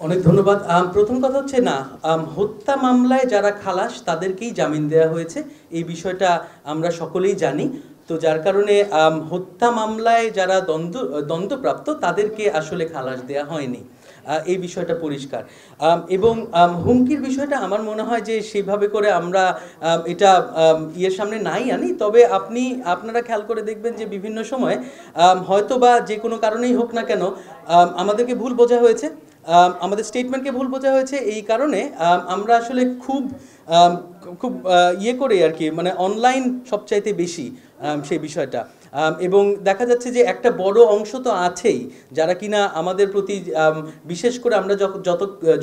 অনেক ধন্যবাদ। প্রথম কথা হচ্ছে না, হত্যা মামলায় যারা খালাস তাদেরকেই জামিন দেওয়া হয়েছে, এই বিষয়টা আমরা সকলেই জানি। তো যার কারণে হত্যা মামলায় যারা দণ্ডপ্রাপ্ত তাদেরকে আসলে খালাস দেওয়া হয়নি, এই বিষয়টা পরিষ্কার। এবং হুমকির বিষয়টা আমার মনে হয় যে সেভাবে করে আমরা এটা ইয়ের সামনে নাই আনি। তবে আপনারা খেয়াল করে দেখবেন যে বিভিন্ন সময় হয়তো বা যে কোনো কারণেই হোক না কেন আমাদেরকে ভুল বোঝা হয়েছে, আমাদের স্টেটমেন্টকে ভুল বোঝা হয়েছে। এই কারণে আমরা আসলে খুব খুব ইয়ে করে আর কি, মানে অনলাইন সবচাইতে বেশি সেই বিষয়টা। এবং দেখা যাচ্ছে যে একটা বড় অংশ তো আছেই যারা কিনা আমাদের প্রতি, বিশেষ করে আমরা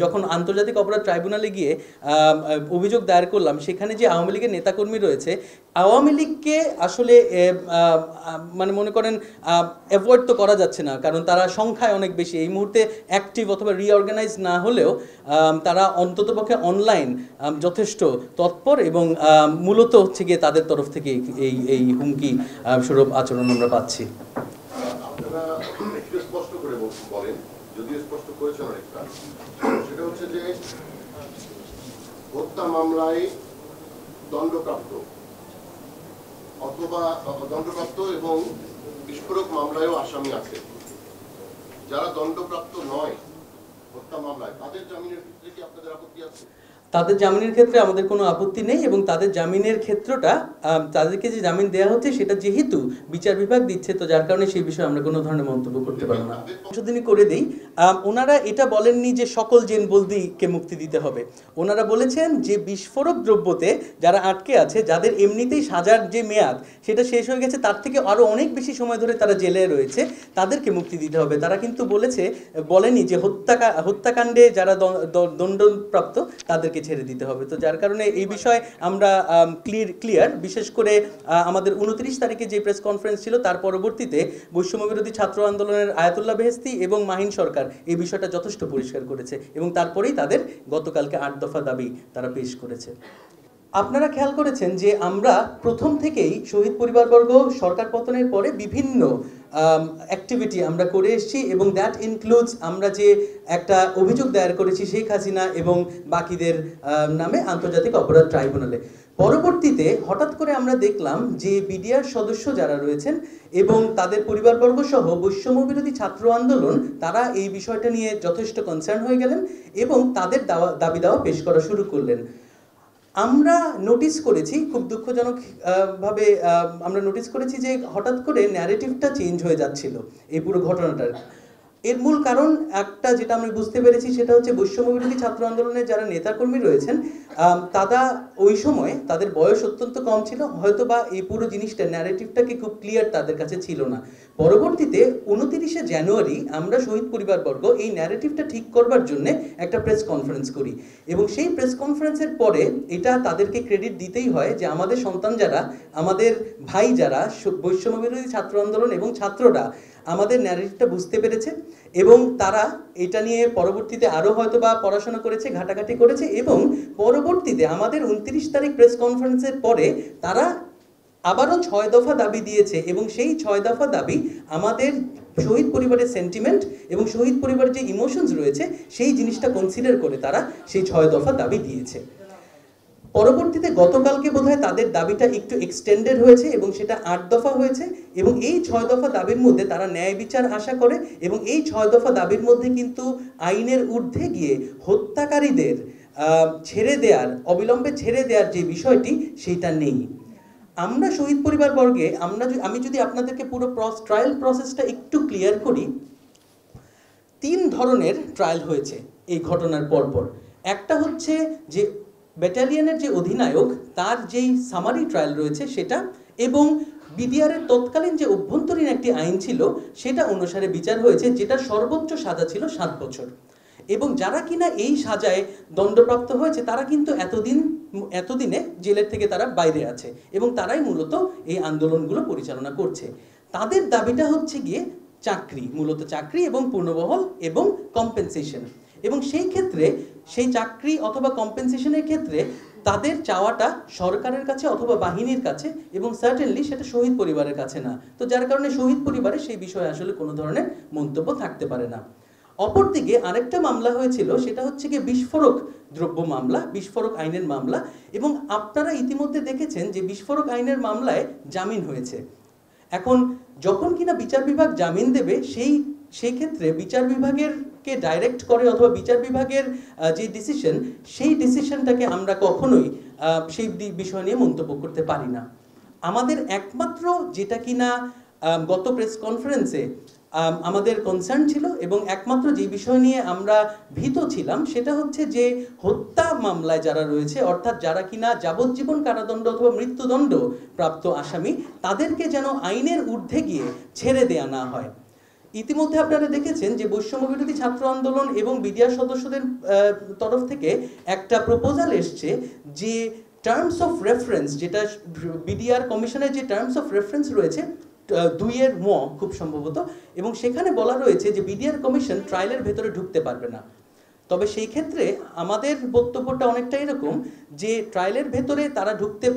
যখন আন্তর্জাতিক অপরাধ ট্রাইব্যুনালে গিয়ে অভিযোগ দায়ের করলাম, সেখানে যে আওয়ামী লীগের নেতাকর্মী রয়েছে, আওয়ামী লীগকে আসলে মানে মনে করেন অ্যাভয়েড তো করা যাচ্ছে না, কারণ তারা সংখ্যায় অনেক বেশি। এই মুহূর্তে অ্যাক্টিভ অথবা রিঅর্গানাইজ না হলেও তারা অন্ততপক্ষে অনলাইন যথেষ্ট তৎপর, এবং মূলত হচ্ছে গিয়ে তাদের তরফ থেকে এই হুমকি স্বরূপ আচরণ আমরা পাচ্ছি। আপনারা একটু স্পষ্ট করে বলেন, যদিও স্পষ্ট করেছেন অনেকটা, সেটা হচ্ছে যে হত্যা মামলায় দণ্ডপ্রাপ্ত অথবা দণ্ডপ্রাপ্ত এবং বিস্ফোরক মামলায়ও আসামি আছে, যারা দণ্ডপ্রাপ্ত নয় হত্যা মামলায়, তাদের জামিনের ক্ষেত্রে কি আপনাদের আপত্তি আছে? তাদের জামিনের ক্ষেত্রে আমাদের কোনো আপত্তি নেই, এবং তাদের জামিনের ক্ষেত্রটা, তাদেরকে যে জামিন দেওয়া হচ্ছে সেটা যেহেতু বিচার বিভাগ দিচ্ছে, তো যার কারণে সেই বিষয়ে আমরা কোনো ধরনের মন্তব্য করতে পারবো না। সংশোধনী করে দেই, ওনারা এটা বলেননি যে সকল জেলবন্দিকে মুক্তি দিতে হবে। ওনারা বলেছেন যে বিস্ফোরক দ্রব্যতে যারা আটকে আছে, যাদের এমনিতেই সাজার যে মেয়াদ সেটা শেষ হয়ে গেছে, তার থেকে আরও অনেক বেশি সময় ধরে তারা জেলে রয়েছে, তাদেরকে মুক্তি দিতে হবে। তারা কিন্তু বলেনি যে হত্যাকাণ্ডে যারা দণ্ডপ্রাপ্ত তাদেরকে ছেড়ে দিতে হবে। তো যার কারণে এই বিষয়ে আমরা ক্লিয়ার। বিশেষ করে আমাদের 29 তারিখে যে প্রেস কনফারেন্স ছিল, তার পরবর্তীতে বৈষম্য বিরোধী ছাত্র আন্দোলনের আয়াতুল্লাহ বেহেস্তি এবং মাহিন সরকার এই বিষয়টা যথেষ্ট পরিষ্কার করেছে, এবং তারপরেই তাদের গতকালকে 8 দফা দাবি তারা পেশ করেছে। আপনারা খেয়াল করেছেন যে আমরা প্রথম থেকেই শহীদ পরিবারবর্গ সরকার পতনের পরে বিভিন্ন অ্যাক্টিভিটি আমরা করে এসেছি, এবং দ্যাট ইনক্লুডস আমরা যে একটা অভিযোগ দায়ের করেছি শেখ হাসিনা এবং বাকিদের নামে আন্তর্জাতিক অপরাধ ট্রাইব্যুনালে। পরবর্তীতে হঠাৎ করে আমরা দেখলাম যে বিডিআর সদস্য যারা রয়েছেন এবং তাদের পরিবারবর্গ সহ বৈষম্য বিরোধী ছাত্র আন্দোলন, তারা এই বিষয়টা নিয়ে যথেষ্ট কনসার্ন হয়ে গেলেন এবং তাদের দাবি দাওয়া পেশ করা শুরু করলেন। আমরা নোটিস করেছি, খুব দুঃখজনক ভাবে আমরা নোটিস করেছি যে হঠাৎ করে ন্যারেটিভটা চেঞ্জ হয়ে যাচ্ছিল এই পুরো ঘটনাটার। এর মূল কারণ একটা যেটা আমরা বুঝতে পেরেছি, সেটা হচ্ছে বৈষম্য বিরোধী ছাত্র আন্দোলনের যারা নেতাকর্মী রয়েছেন, তারা ওই সময় তাদের বয়স অত্যন্ত কম ছিল, হয়তো বা এই পুরো জিনিসটা ন্যারেটিভটাকে খুব ক্লিয়ার তাদের কাছে ছিল না। পরবর্তীতে 29শে জানুয়ারি আমরা শহীদ পরিবারবর্গ এই ন্যারেটিভটা ঠিক করবার জন্য একটা প্রেস কনফারেন্স করি, এবং সেই প্রেস কনফারেন্সের পরে এটা তাদেরকে ক্রেডিট দিতেই হয় যে আমাদের সন্তান যারা, আমাদের ভাই যারা বৈষম্য বিরোধী ছাত্র আন্দোলন এবং ছাত্ররা আমাদের ন্যারেটিভটা বুঝতে পেরেছে, এবং তারা এটা নিয়ে পরবর্তীতে আরও হয়তো বা পড়াশোনা করেছে, ঘাটাঘাটি করেছে, এবং পরবর্তীতে আমাদের 29 তারিখ প্রেস কনফারেন্সের পরে তারা আবারও 6 দফা দাবি দিয়েছে, এবং সেই 6 দফা দাবি আমাদের শহীদ পরিবারের সেন্টিমেন্ট এবং শহীদ পরিবারের যে ইমোশনস রয়েছে সেই জিনিসটা কনসিডার করে তারা সেই 6 দফা দাবি দিয়েছে। পরবর্তীতে গতকালকে বোধহয় তাদের দাবিটা একটু এক্সটেন্ডেড হয়েছে এবং সেটা 8 দফা হয়েছে, এবং এই 6 দফা দাবির মধ্যে তারা ন্যায় বিচার আশা করে, এবং এই 6 দফা দাবির মধ্যে কিন্তু আইনের ঊর্ধ্বে গিয়ে হত্যাকারীদের ছেড়ে দেওয়ার, অবিলম্বে ছেড়ে দেওয়ার যে বিষয়টি সেইটা নেই। আমরা শহীদ পরিবারবর্গে আমি যদি আপনাদেরকে পুরো ট্রায়াল প্রসেসটা একটু ক্লিয়ার করি, 3 ধরনের ট্রায়াল হয়েছে এই ঘটনার পরপর। একটা হচ্ছে যে ব্যাটালিয়নের যে অধিনায়ক, তার যেই সামারি ট্রায়াল রয়েছে সেটা, এবং বিডিআরের তৎকালীন যে অভ্যন্তরীণ একটি আইন ছিল সেটা অনুসারে বিচার হয়েছে, যেটা সর্বোচ্চ সাজা ছিল 7 বছর। এবং যারা কিনা এই সাজায় দণ্ডপ্রাপ্ত হয়েছে তারা কিন্তু এতদিনে জেলের থেকে তারা বাইরে আছে, এবং তারাই মূলত এই আন্দোলনগুলো পরিচালনা করছে। তাদের দাবিটা হচ্ছে গিয়ে চাকরি, মূলত চাকরি এবং পূর্ণবহল এবং কম্পেনসেশন। এবং সেই ক্ষেত্রে সেই চাকরি অথবা কম্পেনসেশনের ক্ষেত্রে তাদের চাওয়াটা সরকারের কাছে অথবা বাহিনীর কাছে, এবং সার্টেনলি সেটা শহীদ পরিবারের কাছে না। তো যার কারণে শহীদ পরিবারের সেই বিষয়ে আসলে কোনো ধরনের মন্তব্য থাকতে পারে না। অপরদিকে আরেকটা মামলা হয়েছিল, সেটা হচ্ছে গিয়ে বিস্ফোরক দ্রব্য মামলা, বিস্ফোরক আইনের মামলা। এবং আপনারা ইতিমধ্যে দেখেছেন যে বিস্ফোরক আইনের মামলায় জামিন হয়েছে। এখন যখন কিনা বিচার বিভাগ জামিন দেবে, সেই ক্ষেত্রে বিচার বিভাগের কে ডাইরেক্ট করে অথবা বিচার বিভাগের যে ডিসিশন, সেই ডিসিশনটাকে আমরা কখনোই সেই বিষয় নিয়ে মন্তব্য করতে পারি না। আমাদের একমাত্র যেটা কিনা গত প্রেস কনফারেন্সে আমাদের কনসার্ন ছিল এবং একমাত্র যে বিষয় নিয়ে আমরা ভীত ছিলাম, সেটা হচ্ছে যে হত্যা মামলায় যারা রয়েছে, অর্থাৎ যারা কিনা যাবজ্জীবন কারাদণ্ড অথবা মৃত্যুদণ্ড প্রাপ্ত আসামি, তাদেরকে যেন আইনের ঊর্ধ্বে গিয়ে ছেড়ে দেয়া না হয়। ইতিমধ্যে আপনারা দেখেছেন যে বৈষম্য বিরোধী ছাত্র আন্দোলন এবং বিডিআর সদস্যদের তরফ থেকে একটা প্রপোজাল এসছে যে টার্মস অফ রেফারেন্স, যেটা বিডিআর কমিশনের যে টার্মস অফ রেফারেন্স রয়েছে 2 খুব সম্ভবত, এবং সেখানে বলা রয়েছে যে বিডিআর কমিশন ট্রায়ালের ভেতরে ঢুকতে পারবে না। তবে সেই ক্ষেত্রে আমাদের বক্তব্যটা অনেকটা এরকম যে ট্রায়ালের ভেতরে তারা ঢুকতে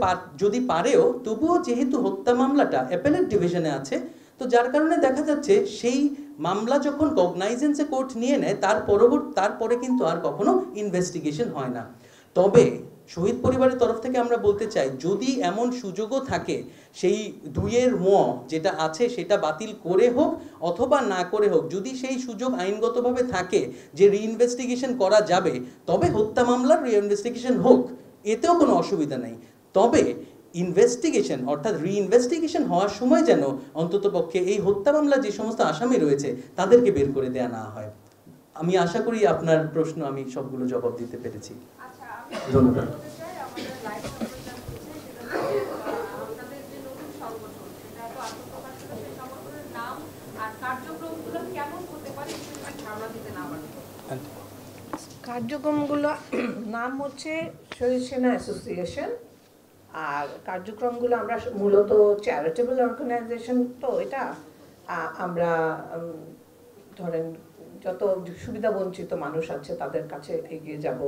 যদি পারেও, তবুও যেহেতু হত্যা মামলাটা অ্যাপেলেট ডিভিশনে আছে, তো যার কারণে দেখা যাচ্ছে সেই মামলা যখন কগনাইজেন্সে কোর্ট নিয়ে নেয়, তারপরে কিন্তু আর কখনো ইনভেস্টিগেশন হয় না। তবে শহীদ পরিবারের তরফ থেকে আমরা বলতে চাই, যদি এমন সুযোগও থাকে সেই 2 যেটা আছে সেটা বাতিল করে হোক অথবা না করে হোক, যদি সেই সুযোগ আইনগতভাবে থাকে যে রিইনভেস্টিগেশন করা যাবে, তবে হত্যা মামলার রিইনভেস্টিগেশন হোক, এতেও কোনো অসুবিধা নেই। তবে ইনভেস্টিগেশন অর্থাৎ রিইনভেস্টিগেশন হওয়ার সময় যেন অন্ততপক্ষে এই হত্যা মামলা যে সমস্ত আসামি রয়েছে তাদেরকে বের করে দেয়া না হয়। আমি আশা করি আপনার প্রশ্ন আমি সবগুলো জবাব দিতে পেরেছি। ধন্যবাদ। কার্যক্রমগুলো নাম হচ্ছে শহীদ সেনা অ্যাসোসিয়েশন, আর কার্যক্রমগুলো আমরা মূলত চ্যারিটেবল অর্গানাইজেশন। তো এটা আমরা ধরেন যত সুবিধা বঞ্চিত মানুষ আছে তাদের কাছে এগিয়ে যাব,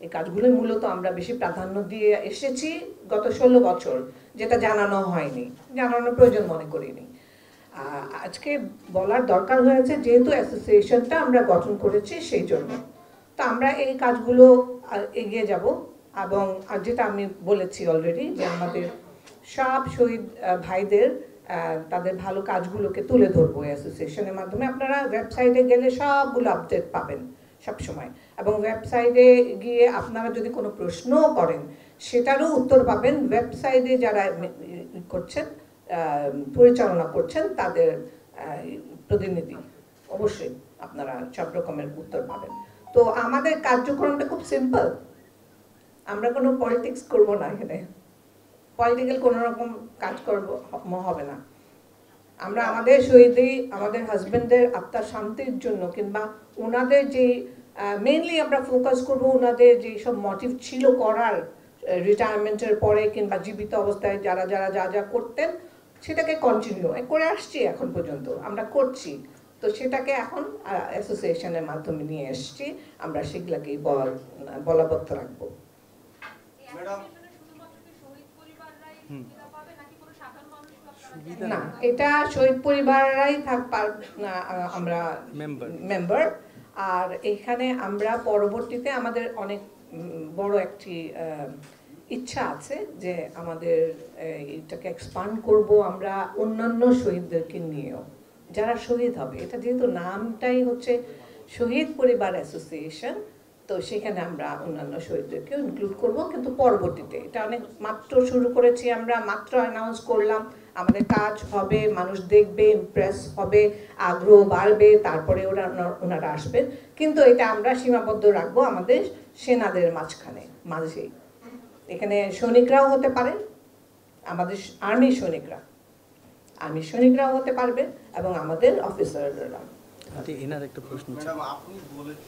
এই কাজগুলো মূলত আমরা বেশি প্রাধান্য দিয়ে এসেছি গত 16 বছর, যেটা জানানো হয়নি, জানানোর প্রয়োজন মনে করিনি। আজকে বলার দরকার হয়েছে যেহেতু অ্যাসোসিয়েশনটা আমরা গঠন করেছি সেই জন্য। তো আমরা এই কাজগুলো এগিয়ে যাব, এবং যেটা আমি বলেছি অলরেডি যে আমাদের সব শহীদ ভাইদের তাদের ভালো কাজগুলোকে তুলে ধরবো অ্যাসোসিয়েশনের মাধ্যমে। আপনারা ওয়েবসাইটে গেলে সবগুলো আপডেট পাবেন সবসময়, এবং ওয়েবসাইটে গিয়ে আপনারা যদি কোনো প্রশ্নও করেন সেটারও উত্তর পাবেন। ওয়েবসাইটে যারা করছেন, পরিচালনা করছেন, তাদের প্রতিনিধি, অবশ্যই আপনারা সব রকমের উত্তর পাবেন। তো আমাদের কার্যক্রমটা খুব সিম্পল, আমরা কোনো পলিটিক্স করব না, এখানে পলিটিক্যাল কোনো রকম কাজ হবে না। আমরা আমাদের শহীদই, আমাদের হাজবেন্ডদের আত্মার শান্তির জন্য, কিংবা ওনাদের যে মেইনলি আমরা ফোকাস করব ওনাদের যে সব মোটিভ ছিল করার রিটায়ারমেন্টের পরে কিংবা জীবিত অবস্থায় যারা যা যা করতেন, সেটাকে কন্টিনিউ করে আসছি এখন পর্যন্ত, আমরা করছি। তো সেটাকে এখন অ্যাসোসিয়েশনের মাধ্যমে নিয়ে এসেছি, আমরা সেগুলোকেই বলবৎ রাখবো। না, এটা শহীদ পরিবাররাই আমরা মেম্বার। আর এখানে আমরা পরবর্তীতে আমাদের অনেক বড় একটি ইচ্ছা আছে যে আমাদের এটাকে এক্সপান্ড করব আমরা অন্যান্য শহীদদেরকে নিয়েও, যারা শহীদ হবে। এটা যেহেতু নামটাই হচ্ছে শহীদ পরিবার অ্যাসোসিয়েশন, তো সেখানে আমরা অন্যান্য শহীদদেরকেও ইনক্লুড করব, কিন্তু পরবর্তীতে। এটা অনেক মাত্র শুরু করেছি আমরা, মাত্র অ্যানাউন্স করলাম, আমাদের কাজ হবে, মানুষ দেখবে, ইমপ্রেস হবে, আগ্রহ বাড়বে, তারপরে ওনারা আসবেন। কিন্তু এটা আমরা সীমাবদ্ধ রাখবো আমাদের সেনাদের মাঝেই। এখানে সৈনিকরাও হতে পারে, আমাদের আর্মি সৈনিকরাও হতে পারবে, এবং আমাদের অফিসাররা। এনার একটা প্রশ্ন। ম্যাডাম, আপনি বলেছেন